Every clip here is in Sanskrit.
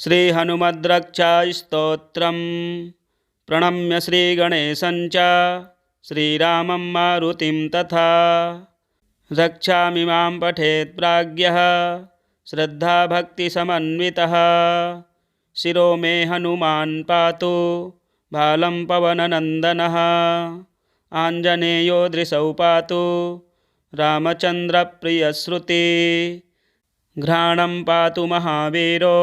श्रीहनुमद्रक्षास्तोत्रम् प्रणम्य श्रीगणेशं च श्रीरामं मारुतिं तथा रक्षामि मां पठेत् प्राज्ञः श्रद्धाभक्तिसमन्वितः शिरो मे हनुमान् पातु भालं पवननन्दनः आञ्जनेयो दृशौ पातु रामचन्द्रप्रियश्रुति घ्राणं पातु महावीरो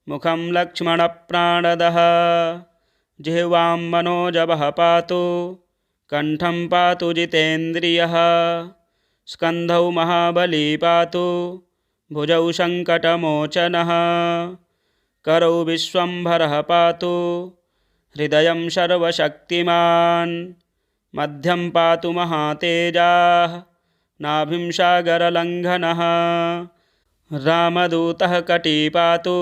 मुखं लक्ष्मणप्राणदः जिह्वां मनोजवः पातु कंठं पातु जितेन्द्रियः स्कन्धौ महाबली पातु भुजौ सङ्कटमोचनः करौ विश्वम्भरः पातु हृदयं सर्वशक्तिमान् मध्यं पातु महातेजाः नाभिं सागरलङ्घनः रामदूतः कटी पातु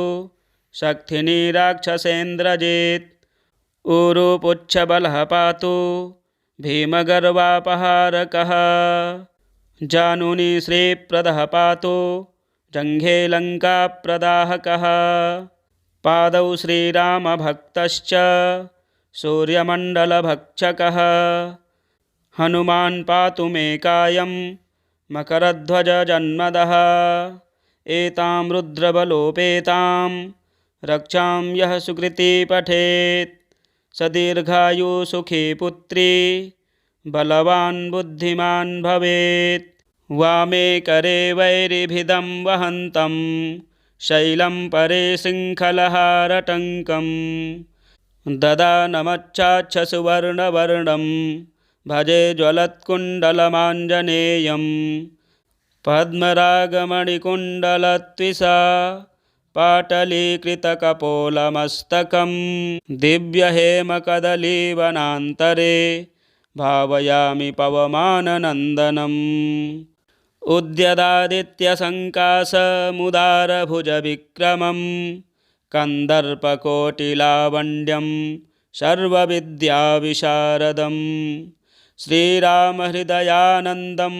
शक्तिनी राक्षसेन्द्रजित् ऊरुपुच्छबलः पातु भीमगर्वापहारकः जानुनी श्रीप्रदः पातु जङ्घे लङ्काप्रदाहकः पादौ श्रीरामभक्तश्च सूर्यमण्डलभक्षकः हनुमान् पातु मे कायं मकरध्वजजन्मदः एतां रुद्रबलोपेतां रक्षां यः सुकृती पठेत् स दीर्घायुः सुखी पुत्री बलवान् बुद्धिमान् भवेत् वामे करे वैरिभिदं वहन्तं शैलं परे शृङ्खलहारटङ्कं ददानमच्चाच्छ सुवर्णवर्णं भजे ज्वलत्कुण्डलमाञ्जनेयं पद्मरागमणिकुण्डलत्विषा पाटलीकृतकपोलमस्तकं दिव्यहेमकदलीवनान्तरे भावयामि पवमाननन्दनम् उद्यदादित्यसङ्कासमुदारभुजविक्रमं कन्दर्पकोटिलावण्यं सर्वविद्याविशारदं श्रीरामहृदयानन्दं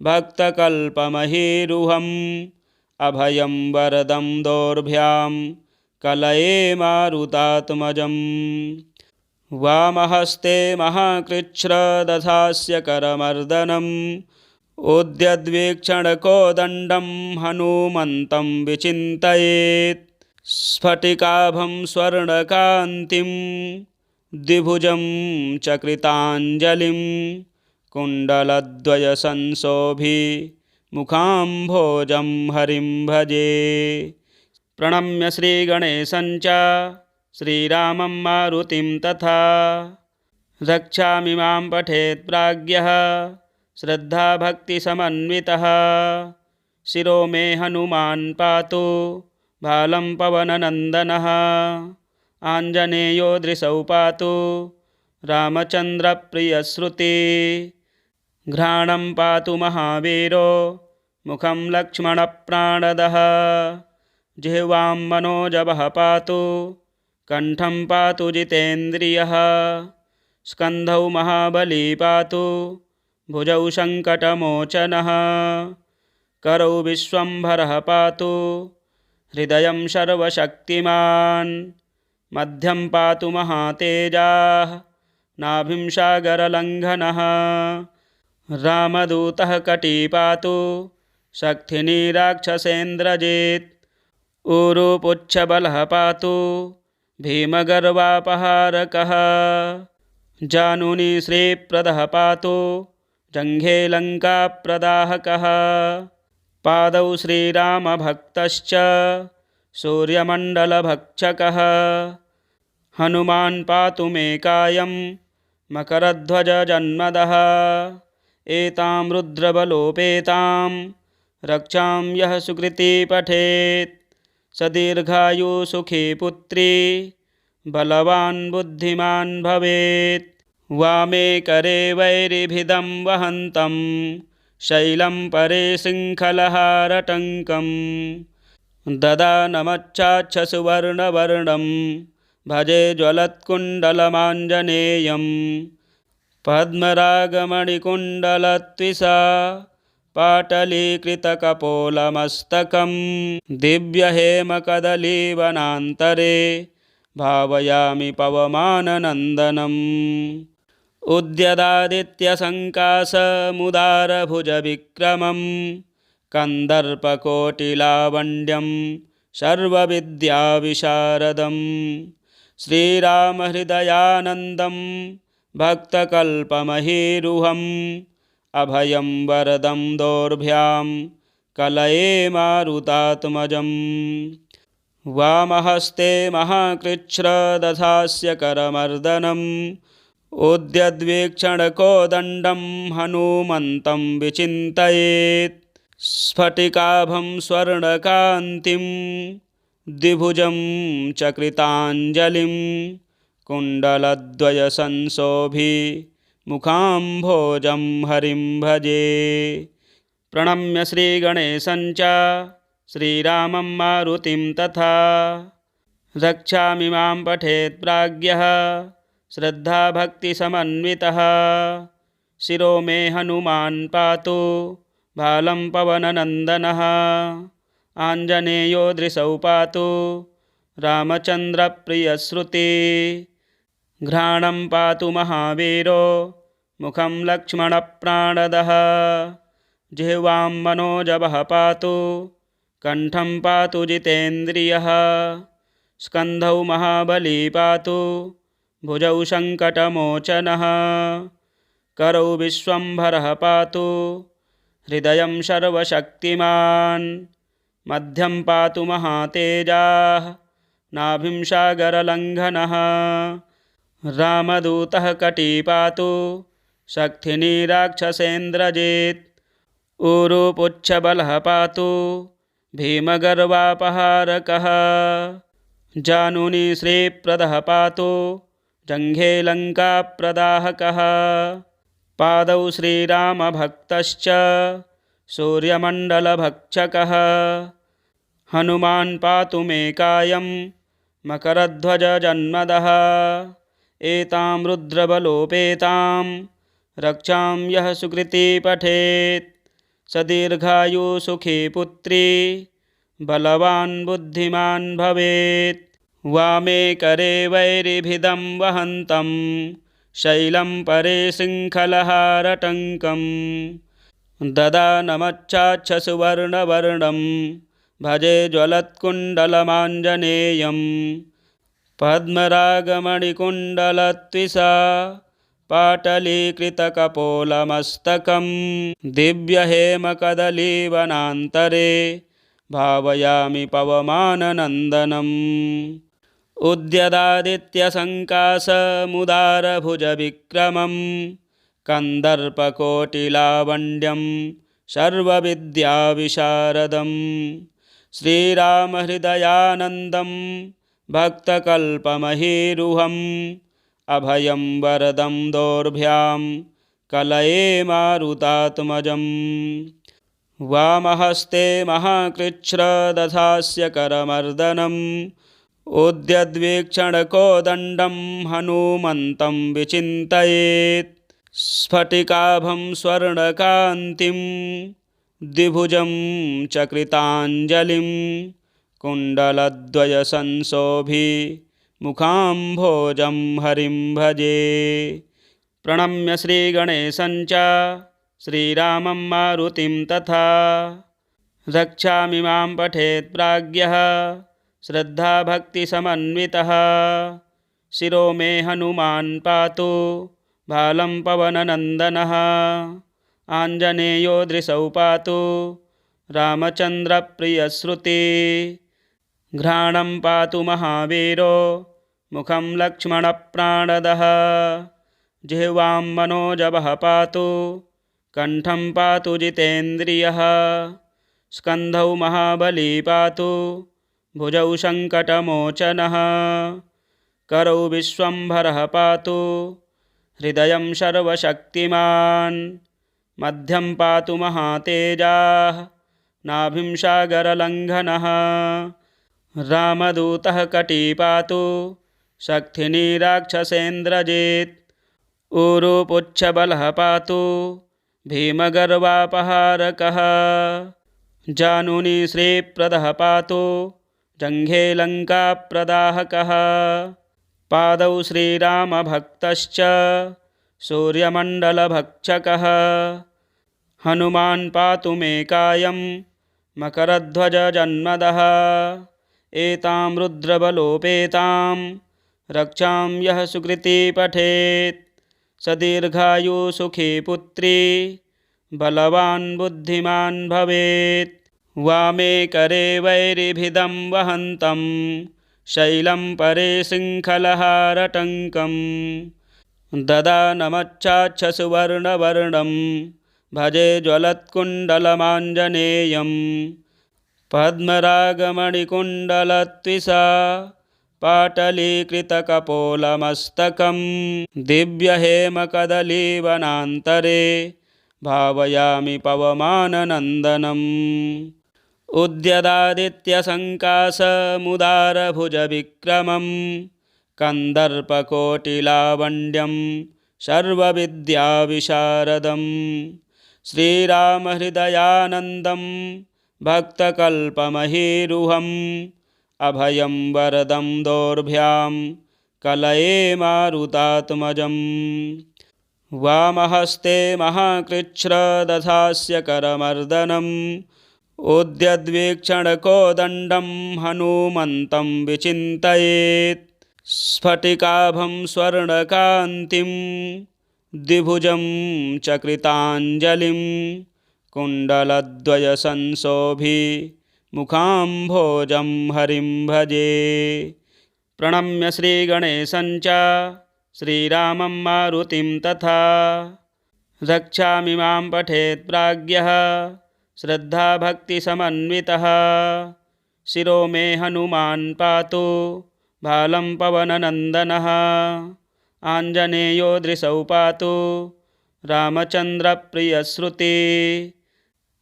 भक्तकल्पमहीरुहम् अभयं वरदं दोर्भ्यां कलये मारुतात्मजं वामहस्ते महाकृच्छ्रदधास्य करमर्दनम् उद्यद्वीक्षणकोदण्डं हनुमन्तं विचिन्तयेत् स्फटिकाभं स्वर्णकान्तिं द्विभुजं चकृताञ्जलिं कुण्डलद्वयसंशोभि मुखाम्भोजं हरिं भजे। प्रणम्य श्रीगणेशं च श्रीरामं मारुतिं तथा रक्षामि मां पठेत् प्राज्ञः श्रद्धाभक्तिसमन्वितः शिरो मे हनुमान् पातु भालं पवननन्दनः आञ्जनेयो दृशौ पातु रामचन्द्रप्रियश्रुति घ्राणं पातु महावीरो मुखं लक्ष्मणप्राणदः जिह्वां मनोजवः पातु कंठं पातु जितेन्द्रियः स्कन्धौ महाबली पातु भुजौ सङ्कटमोचनः करौ विश्वम्भरः पातु हृदयं सर्वशक्तिमान् मध्यं पातु महातेजाः नाभिं सागरलङ्घनः रामदूतः कटी पातु शक्तिनी राक्षसेन्द्रजित् ऊरुपुच्छबलः पातु भीमगर्वापहारकः जानुनी श्रीप्रदः पातु जङ्घे लङ्काप्रदाहकः पादौ श्रीरामभक्तश्च सूर्यमण्डलभक्षकः हनुमान् पातु मे कायं मकरध्वजजन्मदः एतां रुद्रबलोपेतां रक्षां यः सुकृती पठेत् स दीर्घायुः सुखी पुत्री बलवान् बुद्धिमान् भवेत् वामे करे वैरिभिदं वहन्तं शैलं परे शृङ्खलहारटङ्कं ददानमच्चाच्छ सुवर्णवर्णं भजे ज्वलत्कुण्डलमाञ्जनेयं पद्मरागमणिकुण्डलत्विषा पाटलीकृतकपोलमस्तकं दिव्यहेमकदलीवनान्तरे भावयामि पवमाननन्दनम् उद्यदादित्यसङ्कासमुदारभुजविक्रमं कन्दर्पकोटिलावण्यं सर्वविद्याविशारदं श्रीरामहृदयानन्दं भक्तकल्पमहीरुहम् अभयं वरदं दोर्भ्यां कलये मारुतात्मजम् वामहस्ते महाकृच्छ्रदधास्य करमर्दनम् उद्यद्वीक्षणकोदण्डं हनूमन्तं विचिन्तयेत् स्फटिकाभं स्वर्णकान्तिं द्विभुजं चकृताञ्जलिं कुण्डलद्वयसंशोभि मुखाम्भोजं हरिं भजे। प्रणम्य श्रीगणेशं च श्रीरामं मारुतिं तथा रक्षामि मां पठेत् प्राज्ञः श्रद्धाभक्तिसमन्वितः शिरो मे हनुमान् पातु भालं पवननन्दनः आञ्जनेयो दृशौ पातु रामचन्द्रप्रियश्रुति घ्राणं पातु महावीरो मुखं लक्ष्मणप्राणदः जिह्वां मनोजवः पातु कण्ठं पातु जितेन्द्रियः स्कन्धौ महाबली पातु भुजौ सङ्कटमोचनः करौ विश्वम्भरः पातु हृदयं सर्वशक्तिमान् मध्यं पातु महातेजाः नाभिं सागरलङ्घनः रामदूतः कटी पातु शक्तिनी राक्षसेन्द्रजित् ऊरुपुच्छबलः पातु भीमगर्वापहारकः जानुनी श्रीप्रदः पातु जङ्घे लङ्काप्रदाहकः पादौ श्रीरामभक्तश्च सूर्यमण्डलभक्षकः हनुमान् पातु मे कायं मकरध्वजजन्मदः एतां रुद्रबलोपेतां रक्षां यः सुकृती पठेत् स दीर्घायुसुखी पुत्री बलवान् बुद्धिमान् भवेत्। वामे करे वैरिभिदं वहन्तं शैलं परे शृङ्खलहारटङ्कं ददानमच्छाच्छसुवर्णवर्णं भजे ज्वलत्कुण्डलमाञ्जनेयं पद्मरागमणिकुण्डलत्विषा पाटलीकृतकपोलमस्तकं दिव्यहेमकदलीवनान्तरे भावयामि पवमाननन्दनम् उद्यदादित्यसङ्कासमुदारभुजविक्रमं कन्दर्पकोटिलावण्यं सर्वविद्याविशारदं श्रीरामहृदयानन्दं भक्तकल्पमहीरुहम् अभयं वरदं दोर्भ्यां कलये मारुतात्मजम् वामहस्ते महाकृच्छ्रदधास्य करमर्दनम् उद्यद्वीक्षणकोदण्डं हनूमन्तं विचिन्तयेत् स्फटिकाभं स्वर्णकान्तिं द्विभुजं चकृताञ्जलिं कुण्डलद्वयसंशोभि मुखाम्भोजं हरिं भजे। प्रणम्य श्रीगणेशं च श्रीरामं मारुतिं तथा रक्षामि मां पठेत् प्राज्ञः श्रद्धाभक्तिसमन्वितः शिरो मे हनुमान् पातु भालं पवननन्दनः आञ्जनेयो दृशौ पातु रामचन्द्रप्रियश्रुति घ्राणं पातु महावीरो मुखं लक्ष्मणप्राणदः जिह्वां मनोजवः पातु कण्ठं पातु जितेन्द्रियः स्कन्धौ महाबली पातु भुजौ सङ्कटमोचनः करौ विश्वम्भरः पातु हृदयं सर्वशक्तिमान् मध्यं पातु महातेजाः नाभिं सागरलङ्घनः रामदूतः कटी पातु शक्तिनी राक्षसेन्द्रजित् ऊरुपुच्छबलः पातु भीमगर्वापहारकः जानुनि श्रीप्रदः पातु जङ्घे लङ्काप्रदाहकः पादौ श्रीरामभक्तश्च सूर्यमण्डलभक्षकः हनुमान् पातु मे कायं मकरध्वजजन्मदः एतां रुद्रबलोपेतां रक्षां यः सुकृती पठेत् स दीर्घायु सुखी पुत्री बलवान् बुद्धिमान् भवेत् वामे करे वैरिभिदं वहन्तं शैलं परे शृङ्खलहारटङ्कं ददानमच्चाच्छसुवर्णवर्णं भजे ज्वलत्कुण्डलमाञ्जनेयं पद्मरागमणिकुण्डलत्विषा पाटलीकृतकपोलमस्तकं दिव्यहेमकदलीवनान्तरे भावयामि पवमाननन्दनम् उद्यदादित्यसङ्कासमुदारभुजविक्रमं कन्दर्पकोटिलावण्यं सर्वविद्याविशारदं श्रीरामहृदयानन्दं भक्तकल्पमहीरुहम् अभयं वरदं दोर्भ्यां कलये मारुतात्मजम् वामहस्ते महाकृच्छ्रदधास्य करमर्दनम् उद्यद्वीक्षणकोदण्डं हनूमन्तं विचिन्तयेत् स्फटिकाभं स्वर्णकान्तिं द्विभुजं चकृताञ्जलिं कुण्डलद्वयसंशोभि मुखाम्भोजं हरिं भजे प्रणम्य श्रीगणेशं च श्रीरामं मारुतिं तथा रक्षामि मां पठेत् प्राज्ञः श्रद्धाभक्तिसमन्वितः शिरो मे हनुमान् पातु भालं पवननन्दनः आञ्जनेयो दृशौ पातु रामचन्द्रप्रियश्रुति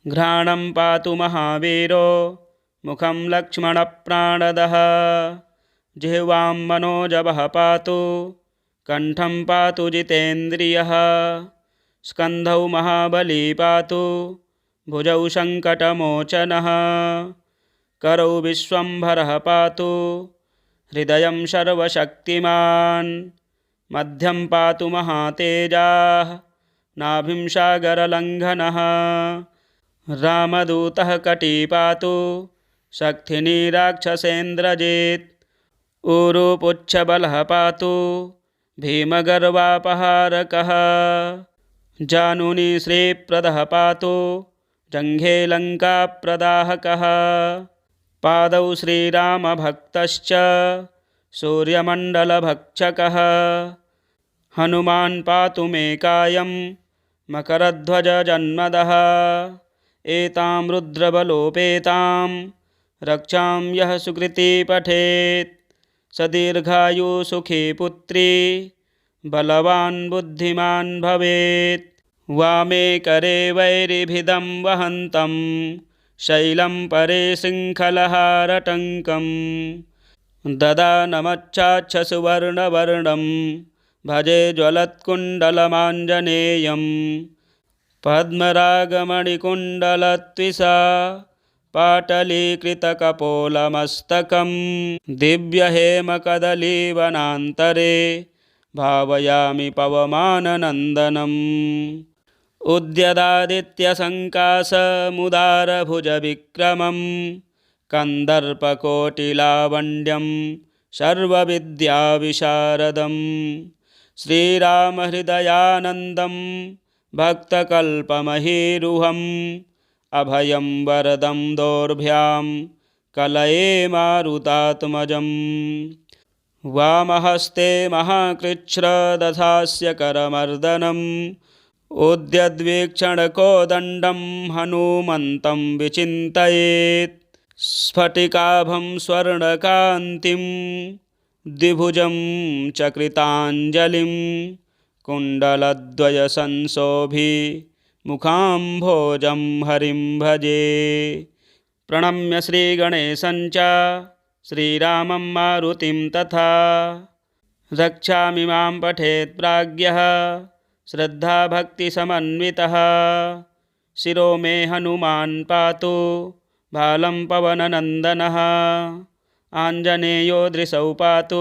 घ्राणं पातु महावीरो मुखं लक्ष्मणप्राणदः जिह्वां मनोजवः पातु कण्ठं पातु जितेन्द्रियः स्कन्धौ महाबली पातु भुजौ सङ्कटमोचनः करौ विश्वम्भरः पातु हृदयं सर्वशक्तिमान् मध्यं पातु महातेजाः नाभिं सागरलङ्घनः रामदूतः कटी पातु शक्तिनी राक्षसेन्द्रजित् ऊरुपुच्छबलः पातु भीमगर्वापहारकः जानुनि श्रीप्रदः पातु जङ्घे लङ्काप्रदाहकः पादौ श्रीरामभक्तश्च सूर्यमण्डलभक्षकः हनुमान् पातु मे कायं मकरध्वजजन्मदः एतां रुद्रबलोपेतां रक्षां यः सुकृती पठेत् स दीर्घायु सुखी पुत्री बलवान् बुद्धिमान् भवेत् वामे करे वैरिभिदं वहन्तं शैलं परे शृङ्खलहारटङ्कं ददानमच्चाच्छसुवर्णवर्णं भजे ज्वलत्कुण्डलमाञ्जनेयं पद्मरागमणिकुण्डलत्विषा पाटलीकृतकपोलमस्तकं दिव्यहेमकदलीवनान्तरे भावयामि पवमाननन्दनम् उद्यदादित्यसङ्कासमुदारभुजविक्रमं कन्दर्पकोटिलावण्यं सर्वविद्याविशारदं श्रीरामहृदयानन्दं भक्तकल्पमहीरुहम् अभयं वरदं दोर्भ्यां कलये मारुतात्मजम् वामहस्ते महाकृच्छ्रदधास्य करमर्दनम् उद्यद्वीक्षणकोदण्डं हनूमन्तं विचिन्तयेत् स्फटिकाभं स्वर्णकान्तिं द्विभुजं चकृताञ्जलिं कुण्डलद्वयसंशोभि मुखाम्भोजं हरिं भजे प्रणम्य श्रीगणेशं च श्रीरामं मारुतिं तथा रक्षामि मां पठेत् प्राज्ञः श्रद्धाभक्तिसमन्वितः शिरो मे हनुमान् पातु भालं पवननन्दनः आञ्जनेयो दृशौ पातु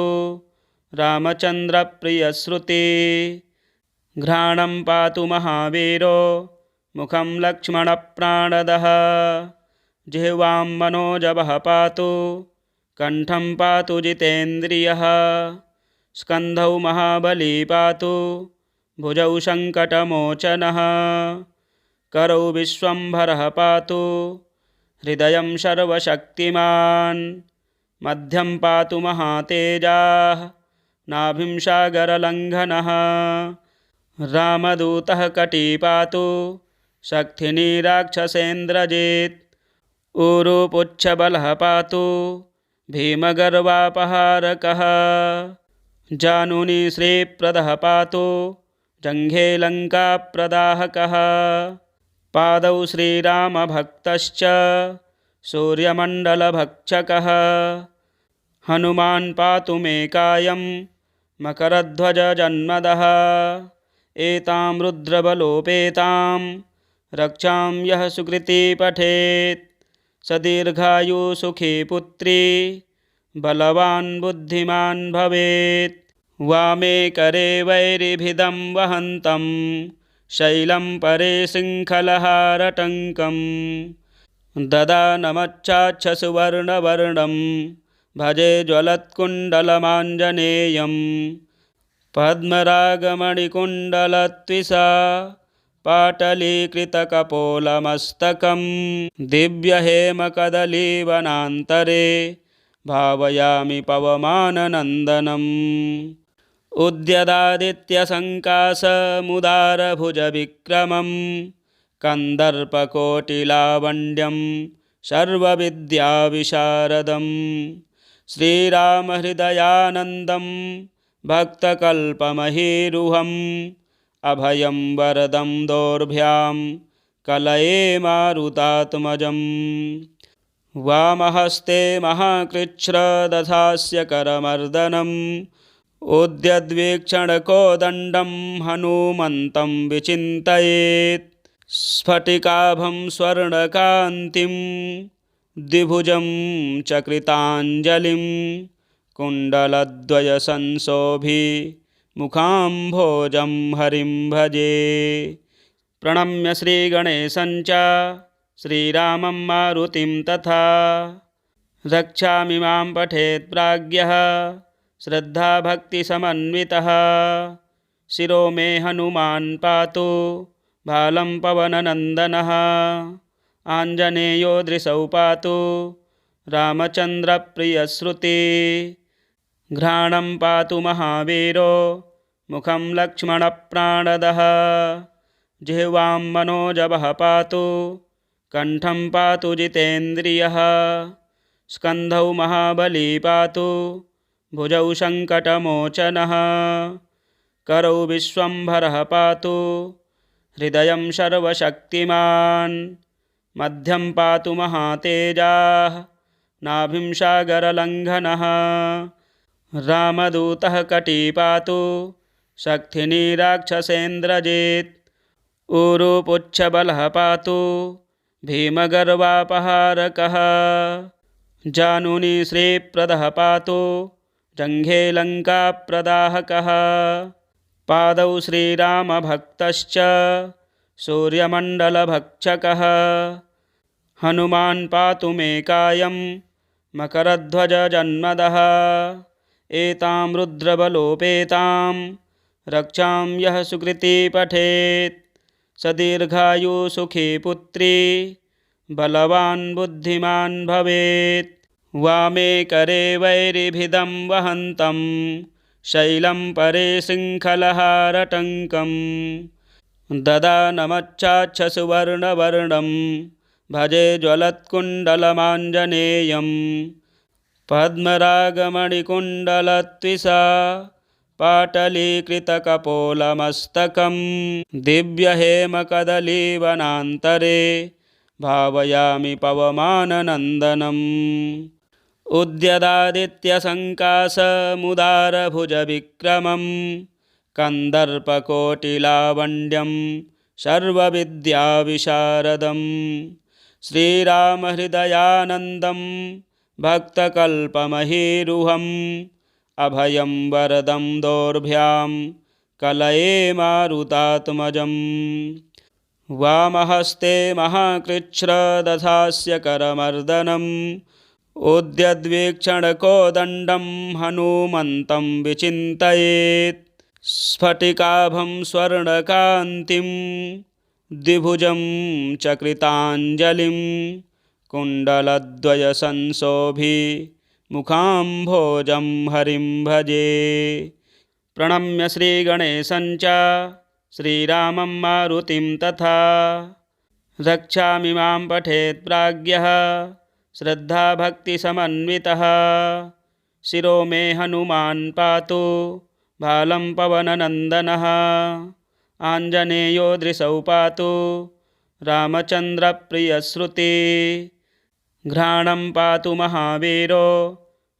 रामचन्द्रप्रियश्रुतिः घ्राणं पातु महावीरो मुखं लक्ष्मणप्राणदः जिह्वां मनोजवः पातु कण्ठं पातु जितेन्द्रियः स्कन्धौ महाबली पातु भुजौ सङ्कटमोचनः करौ विश्वम्भरः पातु हृदयं सर्वशक्तिमान् मध्यं पातु महातेजाः नाभिं सागरलङ्घनः रामदूतः कटी पातु शक्तिनी राक्षसेन्द्रजित् ऊरुपुच्छबलः पातु भीमगर्वापहारकः जानुनी श्रीप्रदः पातु जङ्घे लङ्काप्रदाहकः पादौ श्रीरामभक्तश्च सूर्यमण्डलभक्षकः हनुमान् पातु मे कायं मकरध्वजजन्मदः एतां रुद्रबलोपेतां रक्षां यः सुकृती पठेत् स दीर्घायुसुखी पुत्री बलवान् बुद्धिमान् भवेत् वामे करे वैरिभिदं वहन्तं शैलं परे सिंहलहारटङ्कं ददानमच्छाच्छसुवर्णवर्णं भजे ज्वलत्कुण्डलमाञ्जनेयं पद्मरागमणिकुण्डलत्विषा पाटलीकृतकपोलमस्तकं दिव्यहेमकदलीवनान्तरे भावयामि पवमाननन्दनम् उद्यदादित्यसङ्कासमुदारभुजविक्रमं कन्दर्पकोटिलावण्यं सर्वविद्याविशारदं श्रीरामहृदयानन्दं भक्तकल्पमहीरुहम् अभयं वरदं दोर्भ्यां कलये मारुतात्मजम् वामहस्ते महाकृच्छ्रदधास्य करमर्दनम् उद्यद्वीक्षणकोदण्डं हनुमन्तं विचिन्तयेत् स्फटिकाभं स्वर्णकान्तिं द्विभुजं चकृताञ्जलिं कुण्डलद्वयसंशोभि मुखाम्भोजं हरिं भजे। प्रणम्य श्रीगणेशं च श्रीरामं मारुतिं तथा रक्षामि मां पठेत् प्राज्ञः श्रद्धाभक्तिसमन्वितः शिरो मे हनुमान् पातु भालं पवननन्दनः आञ्जनेयो दृशौ पातु रामचन्द्रप्रियश्रुतिः घ्राणं पातु महावीरो मुखं लक्ष्मणप्राणदः जिह्वां मनोजवः पातु कण्ठं पातु जितेन्द्रियः स्कन्धौ महाबली पातु भुजौ सङ्कटमोचनः करौ विश्वम्भरः पातु हृदयं सर्वशक्तिमान् मध्यं पातु महातेजाः नाभिं सागरलङ्घनः रामदूतः कटी पातु शक्तिनी राक्षसेन्द्रजित् ऊरुपुच्छबलः पातु भीमगर्वापहारकः जानुनी श्रीप्रदः पातु जङ्घे लङ्काप्रदाहकः पादौ श्रीरामभक्तश्च सूर्यमण्डलभक्षकः हनुमान् पातु मे कायं मकरध्वजजन्मदः एतां रुद्रबलोपेतां रक्षां यः सुकृती पठेत् स दीर्घायुसुखी पुत्री बलवान् बुद्धिमान् भवेत् वामे करे वैरिभिदं वहन्तं शैलं परे सिंहलहारटङ्कं ददानमच्छाच्छसुवर्णवर्णं भजे ज्वलत्कुण्डलमाञ्जनेयं पद्मरागमणिकुण्डलत्विषा पाटलीकृतकपोलमस्तकं दिव्यहेमकदलीवनान्तरे भावयामि पवमाननन्दनम् उद्यदादित्यसङ्कासमुदारभुजविक्रमं कन्दर्पकोटिलावण्यं सर्वविद्याविशारदं श्रीरामहृदयानन्दं भक्तकल्पमहीरुहम् अभयं वरदं दोर्भ्यां कलये मारुतात्मजम् वामहस्ते महाकृच्छ्रदधास्य करमर्दनम् उद्यद्वीक्षणकोदण्डं हनुमन्तं विचिन्तयेत् स्फटिकाभं स्वर्णकान्तिं द्विभुजं चकृताञ्जलिं कुण्डलद्वयसंशोभिमुखाम्भोजं हरिं भजे। प्रणम्य श्रीगणेशं च श्रीरामं मारुतिं तथा रक्षामि मां पठेत् प्राज्ञः श्रद्धाभक्तिसमन्वितः शिरो मे हनुमान् पातु भालं पवननन्दनः आञ्जनेयो दृशौ पातु रामचन्द्रप्रियश्रुति घ्राणं पातु महावीरो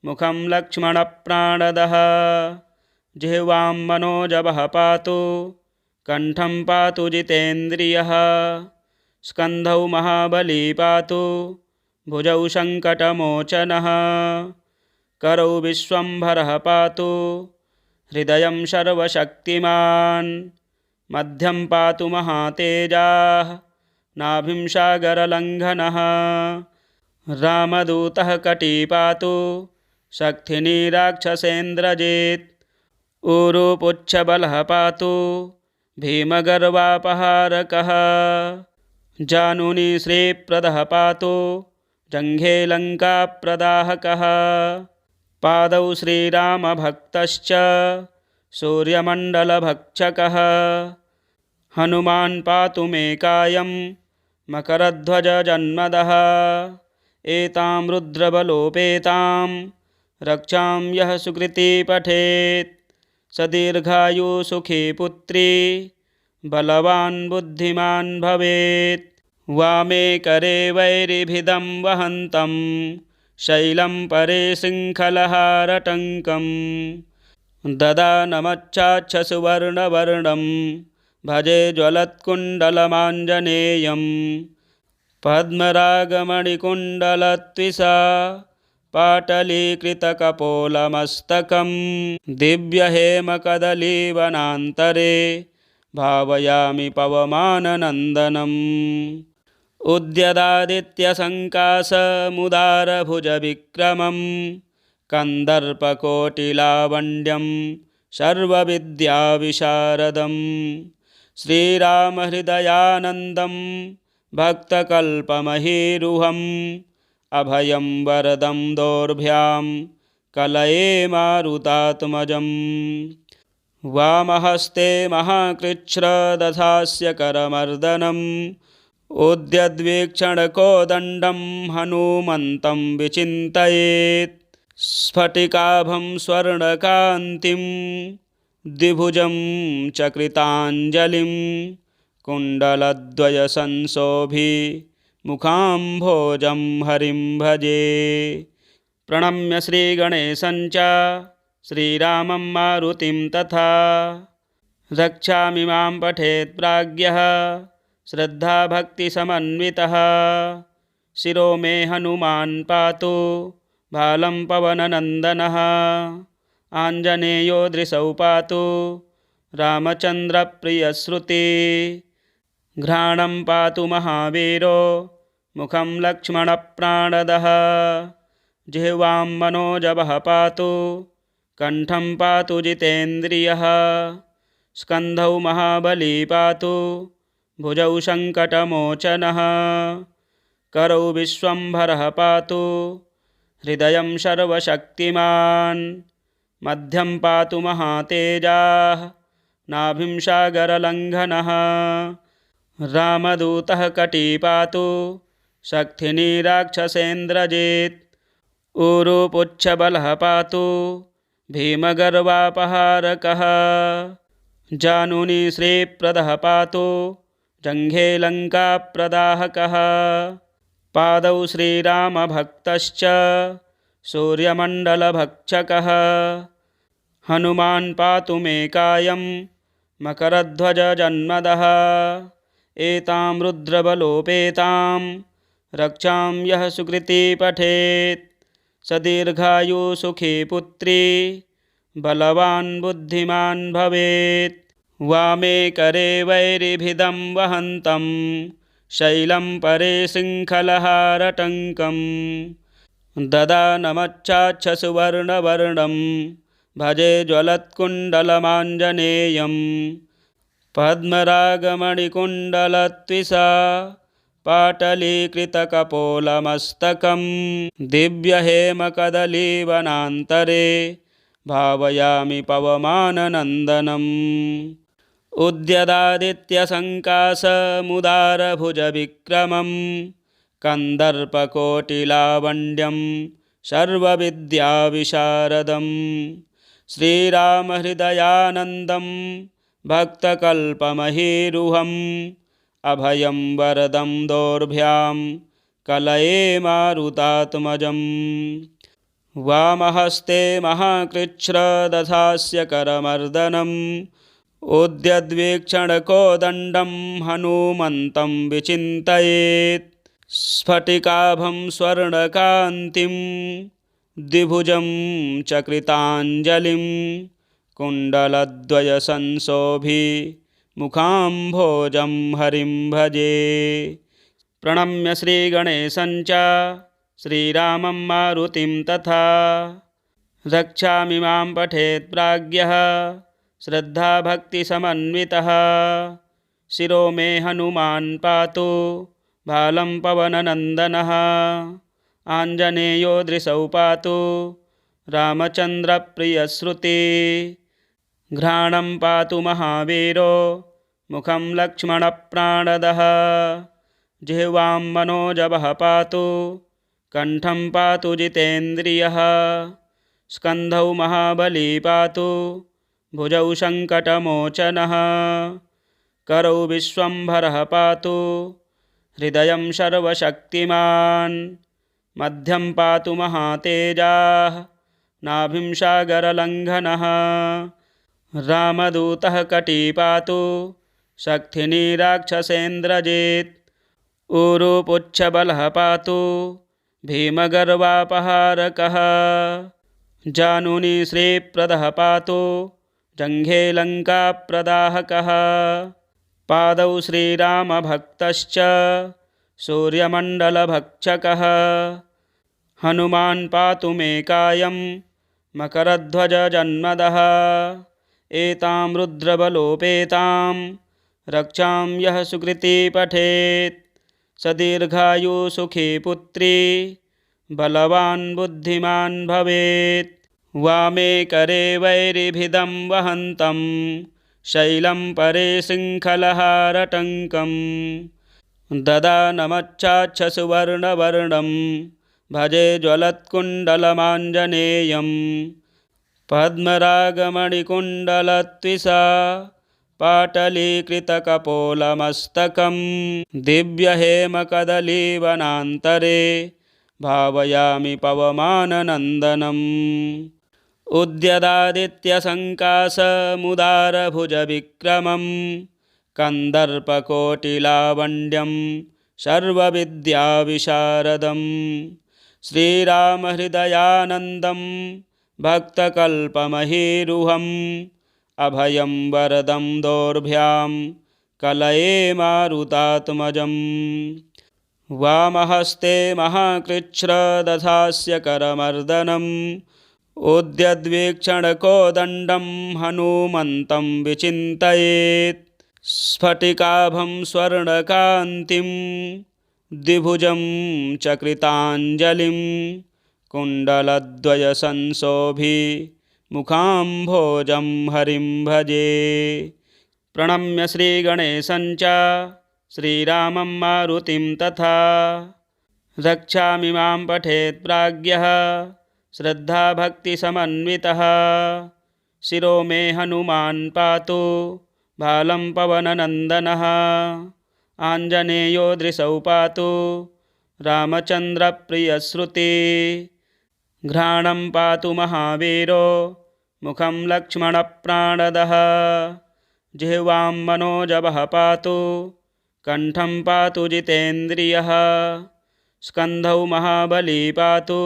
मुखं लक्ष्मणप्राणदः जिह्वां मनोजवः पातु कण्ठं पातु जितेन्द्रियः स्कन्धौ महाबली पातु भुजौ सङ्कटमोचनः करौ विश्वम्भरः पातु हृदयं सर्वशक्तिमान् मध्यं पातु महातेजाः नाभिं सागरलङ्घनः रामदूतः कटी पातु शक्तिनी राक्षसेन्द्रजित् ऊरुपुच्छबलः पातु भीमगर्वापहारकः जानुनी श्रीप्रदः पातु जङ्घे लङ्काप्रदाहकः पादौ श्रीरामभक्तश्च सूर्यमण्डलभक्षकः हनुमान् पातु मे कायं मकरध्वजजन्मदः एतां रुद्रबलोपेतां रक्षां यः सुकृती पठेत् स दीर्घायु सुखी पुत्री बलवान् बुद्धिमान् भवेत्। वामे करे वैरिभिदं वहन्तं शैलं परे शृङ्खलहारटङ्कं ददानमच्छाच्छसुवर्णवर्णं भजे ज्वलत्कुण्डलमाञ्जनेयं पद्मरागमणिकुण्डलत्विषा पाटलीकृतकपोलमस्तकं दिव्यहेमकदलीवनान्तरे भावयामि पवमाननन्दनम् उद्यदादित्यसङ्कासमुदारभुजविक्रमं कन्दर्पकोटिलावण्यं सर्वविद्याविशारदं श्रीरामहृदयानन्दं भक्तकल्पमहीरुहम् अभयं वरदं दोर्भ्यां कलये मारुतात्मजम् वामहस्ते महाकृच्छ्रदधास्य करमर्दनम् उद्यद्वीक्षणकोदण्डं हनुमन्तं विचिन्तयेत् स्फटिकाभं स्वर्णकान्तिं द्विभुजं चकृताञ्जलिं कुण्डलद्वयसंशोभिमुखाम्भोजं हरिं भजे। प्रणम्य श्रीगणेशं च श्रीरामं मारुतिं तथा रक्षामि मां पठेत् प्राज्ञः श्रद्धाभक्तिसमन्वितः शिरो मे हनुमान् पातु भालं पवननन्दनः आञ्जनेयो दृशौ पातु रामचन्द्रप्रियश्रुति घ्राणं पातु महावीरो मुखं लक्ष्मणप्राणदः जिह्वां मनोजवः पातु कण्ठं पातु जितेन्द्रियः स्कन्धौ महाबली पातु भुजौ सङ्कटमोचनः करौ विश्वम्भरः पातु हृदयं सर्वशक्तिमान् मध्यं पातु महातेजाः नाभिं सागरलङ्घनः रामदूतः कटी पातु शक्तिनी राक्षसेन्द्रजित् ऊरुपुच्छबलः पातु भीमगर्वापहारकः जानुनी श्रीप्रदः पातु जङ्घे लङ्काप्रदाहकः पादौ श्रीरामभक्तश्च सूर्यमण्डलभक्षकः हनुमान् पातु मे कायं मकरध्वजजन्मदः एतां रुद्रबलोपेतां रक्षां यः सुकृती पठेत् स दीर्घायु सुखी पुत्री बलवान् बुद्धिमान् भवेत्। वामे करे वैरिभिदं वहन्तं शैलं परे सिंहलहारटङ्कं ददानमच्छाच्छसुवर्णवर्णं भजे ज्वलत्कुण्डलमाञ्जनेयं पद्मरागमणिकुण्डलत्विषा पाटलीकृतकपोलमस्तकं दिव्यहेमकदलीवनान्तरे भावयामि पवमाननन्दनम्। उद्यदादित्यसङ्कासमुदारभुजविक्रमं कन्दर्पकोटिलावण्यं सर्वविद्याविशारदं श्रीरामहृदयानन्दं भक्तकल्पमहीरुहम् अभयं वरदं दोर्भ्यां कलये मारुतात्मजम्। वामहस्ते महाकृच्छ्रदधास्य करमर्दनम् उद्यद्वीक्षणकोदण्डं हनूमन्तं विचिन्तयेत् स्फटिकाभं स्वर्णकान्तिं द्विभुजं चकृताञ्जलिं कुण्डलद्वयसंशोभि मुखाम्भोजं हरिं भजे। प्रणम्य श्रीगणेशं च श्रीरामं मारुतिं तथा रक्षामि मां पठेत् प्राज्ञः श्रद्धाभक्तिसमन्वितः शिरो मे हनुमान् पातु भालं पवननन्दनः आञ्जनेयो दृशौ पातु रामचन्द्रप्रियश्रुति घ्राणं पातु महावीरो मुखं लक्ष्मणप्राणदः जिह्वां मनोजवः पातु कण्ठं पातु जितेन्द्रियः स्कन्धौ महाबली पातु भुजौ सङ्कटमोचनः करौ विश्वम्भरः पातु हृदयं सर्वशक्तिमान् मध्यं पातु महातेजाः नाभिं सागरलङ्घनः रामदूतः कटी पातु शक्तिनी राक्षसेन्द्रजित् ऊरुपुच्छबलः पातु भीमगर्वापहारकः जानुनी श्रीप्रदः पातु जङ्घे लङ्काप्रदाहकः पादौ श्रीरामभक्तश्च सूर्यमण्डलभक्षकः हनुमान् पातु मे कायं मकरध्वजजन्मदः एतां रुद्रबलोपेतां रक्षां यः सुकृती पठेत् स दीर्घायु सुखी पुत्री बलवान् बुद्धिमान् भवेत्। वामे करे वैरिभिदं वहन्तं शैलं परे सिंहलहारटङ्कं ददानमच्छाच्छसुवर्णवर्णं भजे ज्वलत्कुण्डलमाञ्जनेयं पद्मरागमणिकुण्डलत्विषा पाटलीकृतकपोलमस्तकं दिव्यहेमकदलीवनान्तरे भावयामि पवमाननन्दनम्। उद्यदादित्यसङ्कासमुदारभुजविक्रमं कन्दर्पकोटिलावण्यं सर्वविद्याविशारदं श्रीरामहृदयानन्दं भक्तकल्पमहीरुहम् अभयं वरदं दोर्भ्यां कलये मारुतात्मजम्। वामहस्ते महाकृच्छ्रदधास्य करमर्दनम् उद्यद्वीक्षणकोदण्डं हनूमन्तं विचिन्तयेत् स्फटिकाभं स्वर्णकान्तिं द्विभुजं चकृताञ्जलिं कुण्डलद्वयसंशोभि मुखाम्भोजं हरिं भजे। प्रणम्य श्रीगणेशं च श्रीरामं मारुतिं तथा रक्षामि मां पठेत् प्राज्ञः श्रद्धाभक्तिसमन्वितः शिरो मे हनुमान् पातु भालं पवननन्दनः आञ्जनेयो दृशौ पातु रामचन्द्रप्रियश्रुति घ्राणं पातु महावीरो मुखं लक्ष्मणप्राणदः जिह्वां मनोजवः पातु कण्ठं पातु जितेन्द्रियः स्कन्धौ महाबली पातु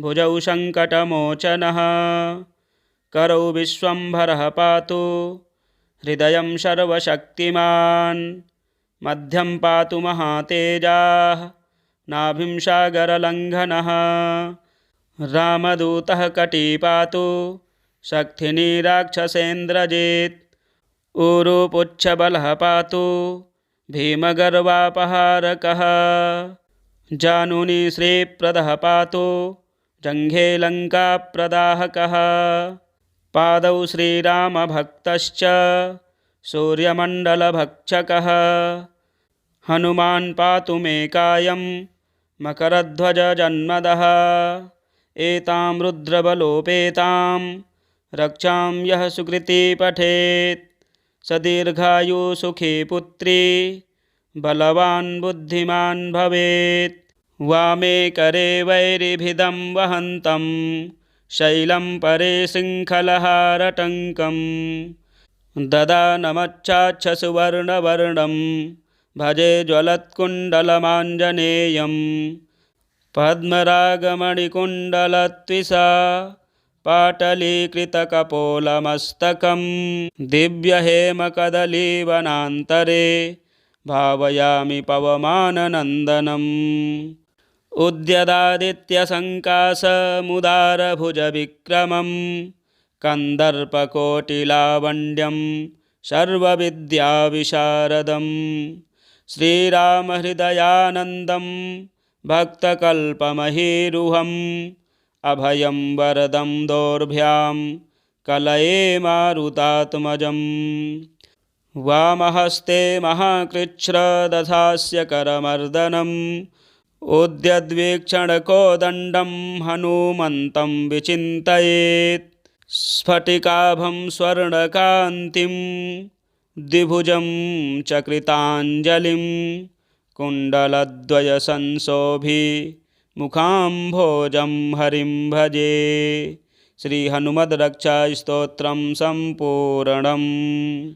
भुजौ सङ्कटमोचनः करौ विश्वम्भरः पातु हृदयं सर्वशक्तिमान् मध्यं पातु महातेजाः नाभिं सागरलङ्घनः रामदूतः कटी पातु शक्तिनी राक्षसेन्द्रजित् ऊरुपुच्छबलः पातु भीमगर्वापहारकः जानुनी श्रीप्रदः पातु जङ्घे लङ्काप्रदाहकः पादौ श्रीरामभक्तश्च सूर्यमण्डलभक्षकः हनुमान् पातु मे कायं मकरध्वजजन्मदः एतां रुद्रबलोपेतां रक्षां यः सुकृती पठेत् स दीर्घायु सुखी पुत्री बलवान् बुद्धिमान् भवेत् वामे करे वैरिभिदं वहन्तं शैलं परे शृङ्खलहारटङ्कं ददानमच्चाच्छसुवर्णवर्णं भजे ज्वलत्कुण्डलमाञ्जनेयं पद्मरागमणिकुण्डलत्विषा पाटलीकृतकपोलमस्तकं दिव्यहेमकदलीवनान्तरे भावयामि पवमाननन्दनम् उद्यदादित्यसङ्कासमुदारभुजविक्रमं कन्दर्पकोटिलावण्यं सर्वविद्याविशारदं श्रीरामहृदयानन्दं भक्तकल्पमहीरुहम् अभयं वरदं दोर्भ्यां कलये मारुतात्मजम् वामहस्ते महाकृच्छ्रदधास्य करमर्दनम् उद्यद्वीक्षणकोदण्डं हनुमन्तं विचिन्तयेत् स्फटिकाभं स्वर्णकान्तिं द्विभुजं चकृताञ्जलिं कुण्डलद्वयसंशोभि मुखाम्भोजं हरिं भजे। श्रीहनुमद्रक्षास्तोत्रं सम्पूर्णम्।